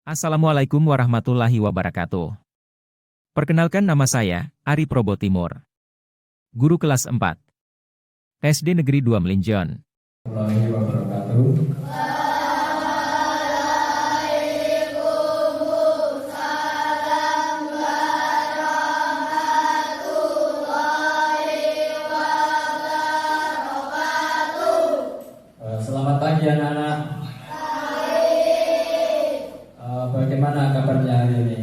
Assalamualaikum warahmatullahi wabarakatuh. Perkenalkan nama saya, Ari Probo Timur. Guru kelas 4. SD Negeri 2 Melinjon. Warahmatullahi wabarakatuh. Selamat pagi anak-anak. Bagaimana kabarnya hari ini?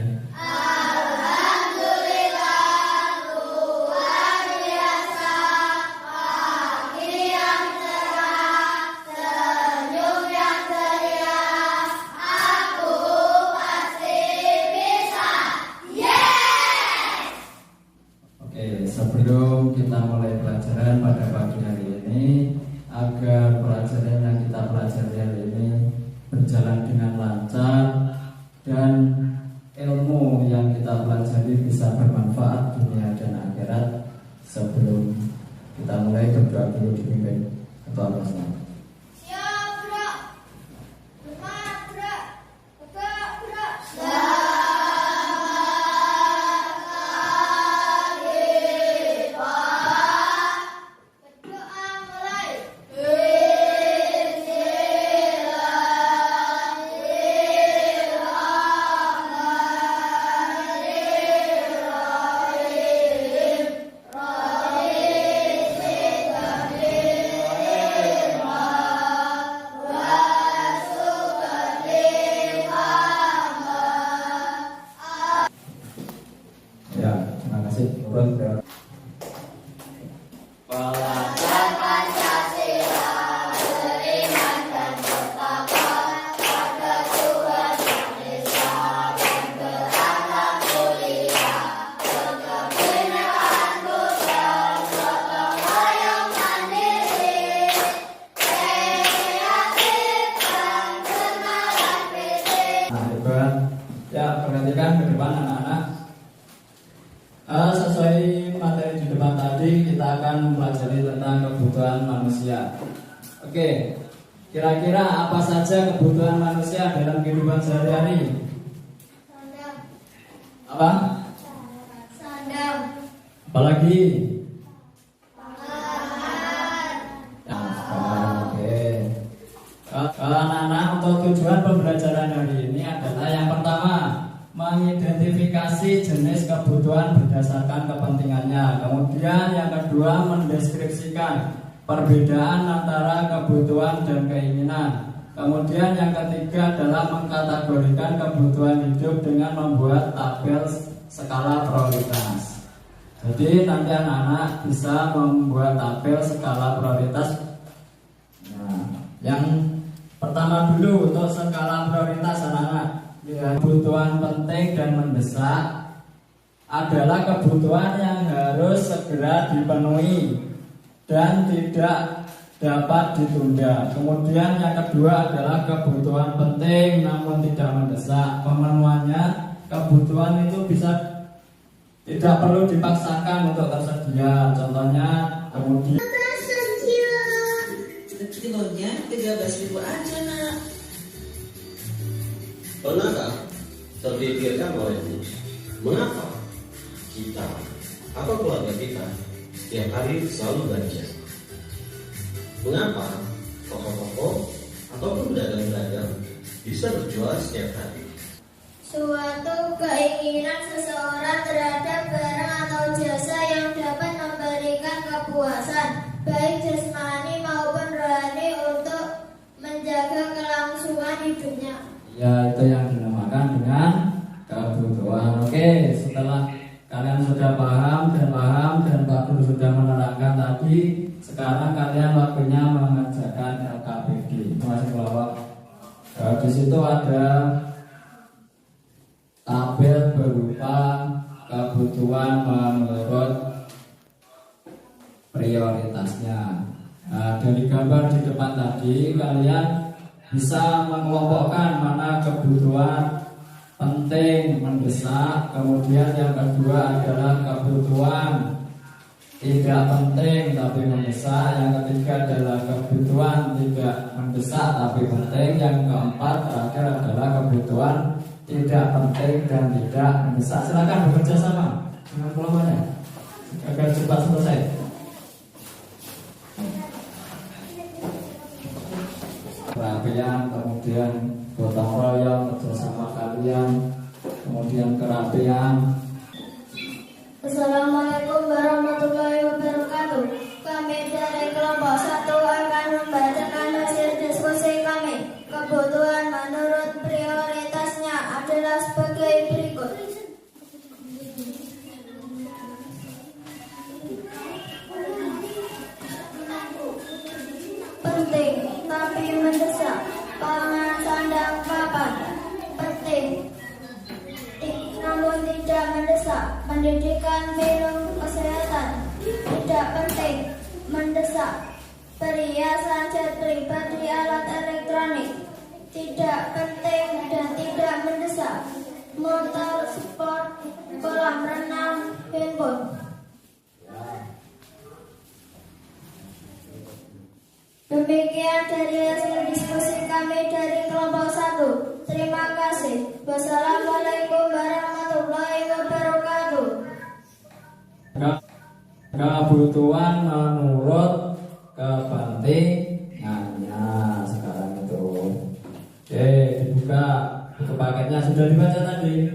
Sebelum kita mulai pelajaran pada pagi hari ini, agar pelajaran yang kita pelajari hari ini berjalan dengan lancar dan ilmu yang kita pelajari bisa bermanfaat dunia dan akhirat, sebelum kita mulai berdoa dulu dipimpin ketua kelasnya. Ya, terima kasih. Pelajaran Pancasila, beriman dan bertakwa pada Tuhan Yang Esa dan berakhlak mulia, berkebinekaan budaya, gotong royong mandiri, kreatif dan bernalar kritis. Nah, hebat. Ya, perhatikan ke depan anak-anak. Sesuai materi di depan tadi, kita akan mempelajari tentang kebutuhan manusia. Oke, kira-kira apa saja kebutuhan manusia dalam kehidupan sehari-hari? Sandang. Apa? Sandang. Apalagi? Pangan. Ya, oke. Anak-anak, untuk tujuan pembelajaran hari ini adalah yang pertama, mengidentifikasi jenis kebutuhan berdasarkan kepentingannya. Kemudian yang kedua, mendeskripsikan perbedaan antara kebutuhan dan keinginan. Kemudian yang ketiga adalah mengkategorikan kebutuhan hidup dengan membuat tabel skala prioritas. Jadi nanti anak-anak bisa membuat tabel skala prioritas. Nah, yang pertama dulu untuk skala prioritas anak-anak. Kebutuhan penting dan mendesak adalah kebutuhan yang harus segera dipenuhi dan tidak dapat ditunda. Kemudian yang kedua adalah kebutuhan penting namun tidak mendesak. Pemenuhannya, kebutuhan itu bisa tidak perlu dipaksakan untuk tersedia. Contohnya kemudian kilonya 13.000 aja nak. Pernahkah terpikirkan olehmu mengapa kita atau keluarga kita setiap hari selalu belanja? Mengapa toko-toko ataupun pedagang-pedagang bisa berjual setiap hari? Suatu keinginan seseorang terhadap barang atau jasa yang dapat memberikan kepuasan, baik jasmani maupun rohani, untuk menjaga kelangsungan hidupnya. Ya, itu yang dinamakan dengan kebutuhan. Oke, setelah kalian sudah paham dan Pak Guru sudah menerangkan tadi, sekarang kalian waktunya mengerjakan LKPD. Masih kelompok. Di situ ada tabel berupa kebutuhan menurut prioritasnya. Nah, dari gambar di depan tadi, kalian bisa mengelompokkan mana kebutuhan penting, mendesak. Kemudian yang kedua adalah kebutuhan tidak penting tapi mendesak. Yang ketiga adalah kebutuhan tidak mendesak tapi penting. Yang keempat terakhir adalah kebutuhan tidak penting dan tidak mendesak. Silakan bekerja sama dengan kelompoknya agar cepat selesai. Kerapian, kemudian gotong royong, kerjasama kalian, kemudian kerapian. Assalamualaikum warahmatullahi wabarakatuh. Kami dari kelompok 1 akan membacakan hasil diskusi kami. Kebutuhan menurut prioritasnya adalah sebagai berikut. Penting tapi mendesak, pangan, sandang, papan. Penting namun tidak mendesak, pendidikan, minum, kesehatan. Tidak penting, mendesak, perhiasan, jet pribadi, alat elektronik. Tidak penting dan tidak mendesak, motor, sport, kolam renang, handphone. Demikian dari hasil diskusi kami dari kelompok 1. Terima kasih. Wassalamualaikum warahmatullahi wabarakatuh. Kebutuhan menurut kepentingannya sekarang itu. Oke, dibuka buku paketnya sudah dibaca tadi.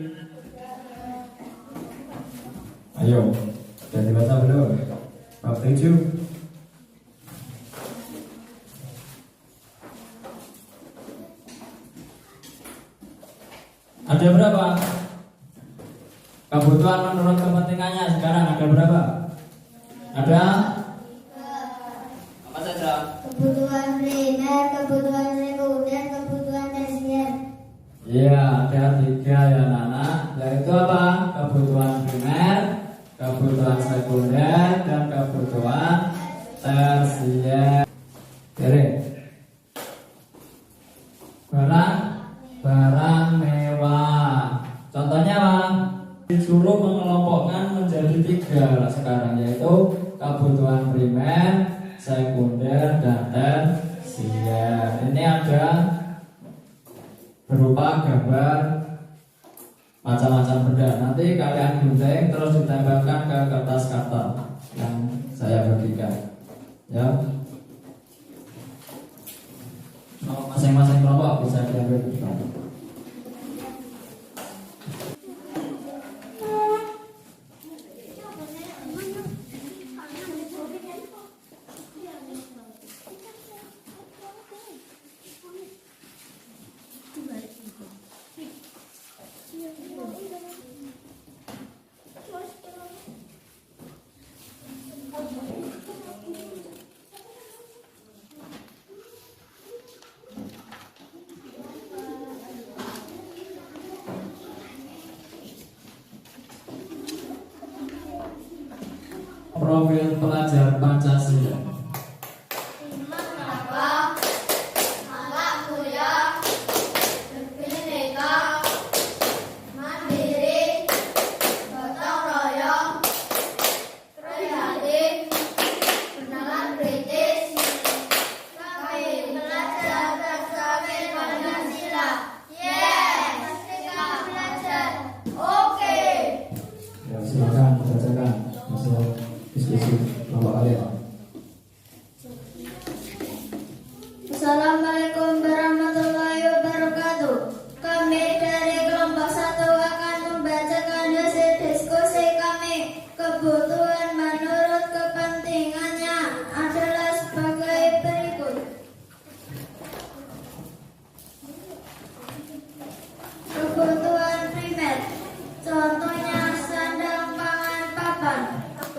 Ayo, sudah dibaca belum? Bab 7. Ada berapa? Kebutuhan menurut kepentingannya sekarang ada berapa? Ada? Apa saja? Kebutuhan primer, kebutuhan sekunder, kebutuhan tersier. Iya, ada 3 ya Nana. Yaitu apa? Kebutuhan primer, kebutuhan sekunder, dan kebutuhan tersier. Jadi, barang mewah. Contohnya apa? Disuruh mengelompokkan menjadi 3 sekarang, yaitu kebutuhan primer, sekunder, dan tersier. Ini ada berupa gambar macam-macam benda. Nanti kalian gunting terus ditempelkan ke kertas karton yang saya bagikan. Ya. Masing-masing kelompok bisa diambil juga. Profil pelajar Pancasila. Mengapa anak kuliah berbineka, mandiri, gotong royong, prihatin, kenalan kritis, kami belajar bersama Pancasila. Yes, kita belajar. Oke. Ya, silakan bacakan hasil diskusi kelompok kalian. Assalamualaikum warahmatullahi wabarakatuh. Kami dari kelompok 1 akan membacakan hasil diskusi kami. Kebutuhan menurut kepentingannya adalah sebagai berikut. Kebutuhan primer, contohnya sandang, pangan, papan.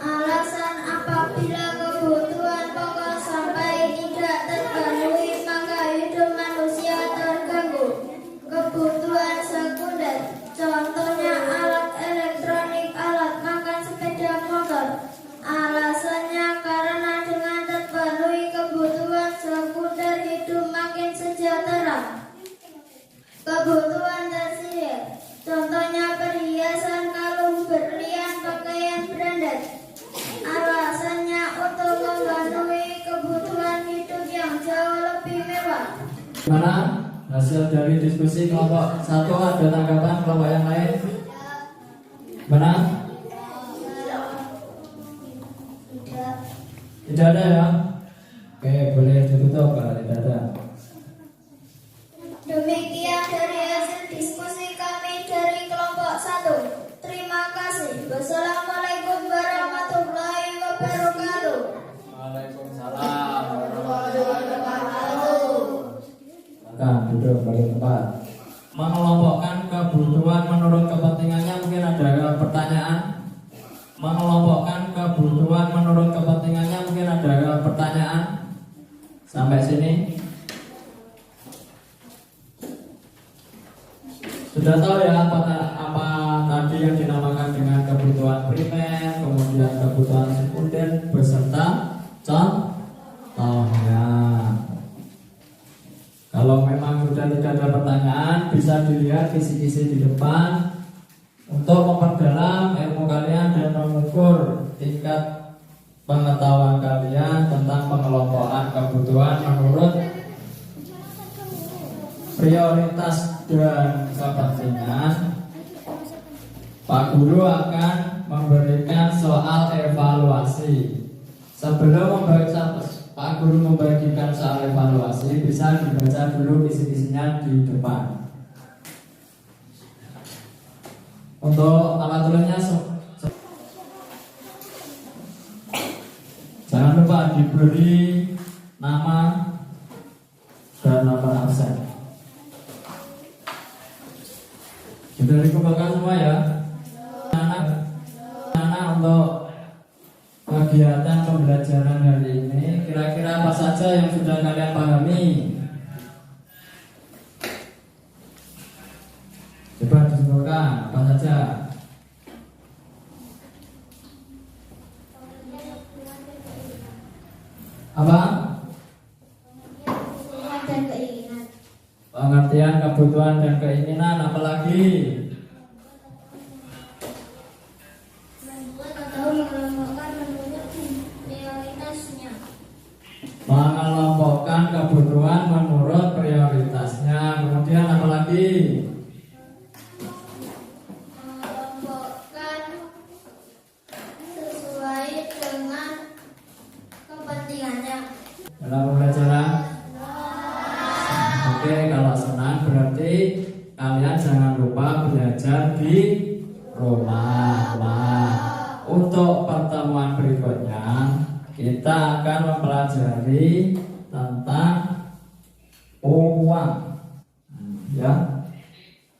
Alasan apabila kebutuhan pokok sampai tidak terpenuhi maka hidup manusia terganggu. Kebutuhan sekunder, contohnya alat elektronik, alat makan, sepeda motor. Alasannya karena dengan terpenuhi kebutuhan sekunder hidup makin sejahtera. Kebutuhan tersier, contohnya perhiasan, kalung, berlian, pakaian branded. Alasannya untuk memenuhi kebutuhan hidup yang jauh lebih mewah. Gimana Hasil dari diskusi kelompok 1 ada tanggapan kelompok yang lain? Mana? Tidak ada ya? Oke, boleh ditutup kalau tidak ada. Demikian dari hasil diskusi kami dari kelompok 1. Terima kasih. Wassalamualaikum warahmatullahi wabarakatuh. Waalaikumsalam warahmatullahi wabarakatuh. Silakan duduk balik tempat. Mengelompokkan kebutuhan menurut kepentingannya, mungkin ada pertanyaan. Mengelompokkan kebutuhan menurut kepentingannya, mungkin ada pertanyaan. Sampai sini sudah tahu ya apa tadi yang dinamakan dengan kebutuhan primer, kemudian kebutuhan sekunder beserta contohnya. Kalau memang sudah tidak ada pertanyaan, bisa dilihat kisi-kisi di depan untuk memperdalam ilmu kalian dan mengukur tingkat pengetahuan kalian tentang pengelompokan kebutuhan menurut prioritas dan kepentingan. Pak Guru akan memberikan soal evaluasi. Sebelum Pak Guru membagikan soal evaluasi, bisa dibaca dulu kisi-kisinya di depan. Untuk alat tulisnya jangan lupa diberi nama dan nomor absen. Sudah dikumpulkan semua ya? Anak untuk kegiatan pembelajaran hari ini, kira-kira apa saja yang sudah kalian pahami? Coba disimpulkan apa saja. Apa? Pengertian kebutuhan dan keinginan, apalagi? Mengelompokkan kebutuhan menurut prioritasnya. Kemudian apalagi? Mengelompokkan sesuai dengan kepentingannya. Dalam pembelajaran? Oke, kalau senang berarti kalian jangan lupa belajar di rumah. Wah, untuk pertemuan berikutnya kita akan mempelajari tentang uang. Ya,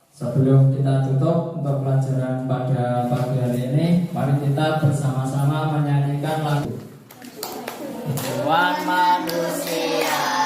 sebelum kita tutup untuk pelajaran pada pagi hari ini, mari kita bersama-sama menyanyikan lagu Tuhan Manusia.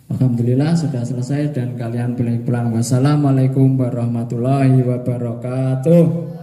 Alhamdulillah sudah selesai dan kalian boleh pulang. Wassalamualaikum warahmatullahi wabarakatuh.